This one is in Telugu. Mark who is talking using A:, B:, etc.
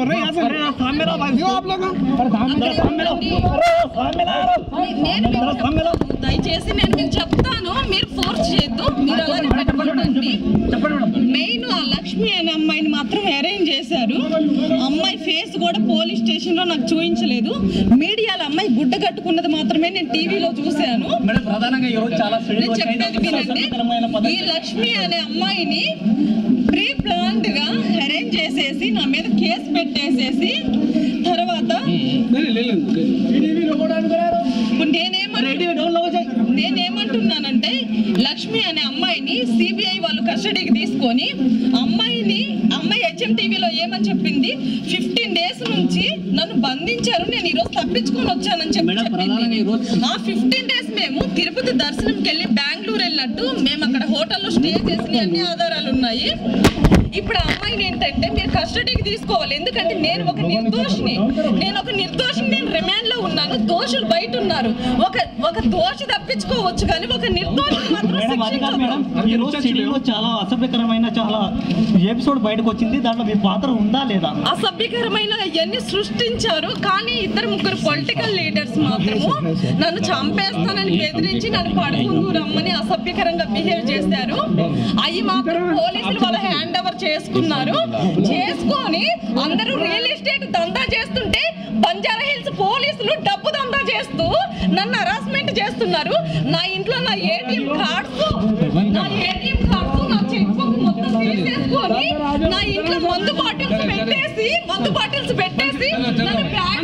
A: कर रहे हैं यहाँ से सामने लो भाई आप लोग
B: దయచేసి నేను మీకు చెప్తాను, మీరు ఫోర్స్ చేయొద్దు, మీరు అలానే పెట్టుకోండి. మెయిన్ ఆ లక్ష్మి అనే అమ్మాయిని మాత్రం అరేంజ్ చేశారు. అమ్మాయి ఫేస్ కూడా పోలీస్ స్టేషన్ లో నాకు చూపించలేదు. మీడియాలో అమ్మాయి గుడ్డ కట్టుకున్నది మాత్రమే నేను టీవీలో చూశాను. నేను చెప్పేది వినండి, ఈ లక్ష్మి అనే అమ్మాయిని ప్రీ ప్లాన్డ్ గా అరేంజ్ చేసేసి నా మీద కేసు పెట్టేసేసి తర్వాత నేనేమంటున్నానంటే లక్ష్మి అనే అమ్మాయిని సిబిఐ వాళ్ళు కస్టడీకి తీసుకొని అమ్మాయి HMTVలో ఏమని చెప్పింది, 15 days నుంచి నన్ను బంధించారు, నేను ఈరోజు తప్పించుకొని వచ్చానని చెప్పింది. ఆ 15 days మేము తిరుపతి దర్శనంకి వెళ్ళి బెంగళూరు వెళ్ళినట్టు మేము అక్కడ హోటల్లో స్టే చేసిన అన్ని ఆధారాలు ఉన్నాయి. ఇప్పుడు ఆ అమ్మాయిని ఏంటంటే మీరు కస్టడీకి తీసుకోవాలి, ఎందుకంటే నేను ఒక నిర్దోషిని, నేను రిమాండ్ లో ఉన్నాను, దోషులు బయట ఉన్నారు. ఒక దోషి తప్పించుకోవచ్చు కానీ ఒక నిర్దోషి మాత్రం
C: చాలా అసభ్యకరమైన చాలా ఎపిసోడ్ బయటకు వచ్చింది, దాంట్లో మీ పాత్ర ఉందా లేదా?
B: అసభ్యకరమైన ఇవన్నీ సృష్టించారు, కానీ 2-3 పొలిటికల్ లీడర్స్ మాత్రము నన్ను చంపేస్తానని బెదిరించి నన్ను పడుకుంటూ రమ్మని అసభ్యకరంగా బిహేవ్ చేశారు. అవి మాత్రం పోలీసులు వాళ్ళ హ్యాండ్ ఓవర్ చేసుకున్నారు. చేసుకొని అందరూ రియల్ ఎస్టేట్ దందా చేస్తుంటే బంజారా హిల్స్ పోలీసులు డబ్బు దందా చేస్తూ నన్ను హరాస్మెంట్ చేస్తున్నారు. నా ఇంట్లో నా ఏటీఎం కార్డ్స్ నా చెక్ బుక్ మొత్తం తీసేసుకొని నా ఇంట్లో మందు బాటిల్స్ పెట్టేసి నన్ను బ్యాగ్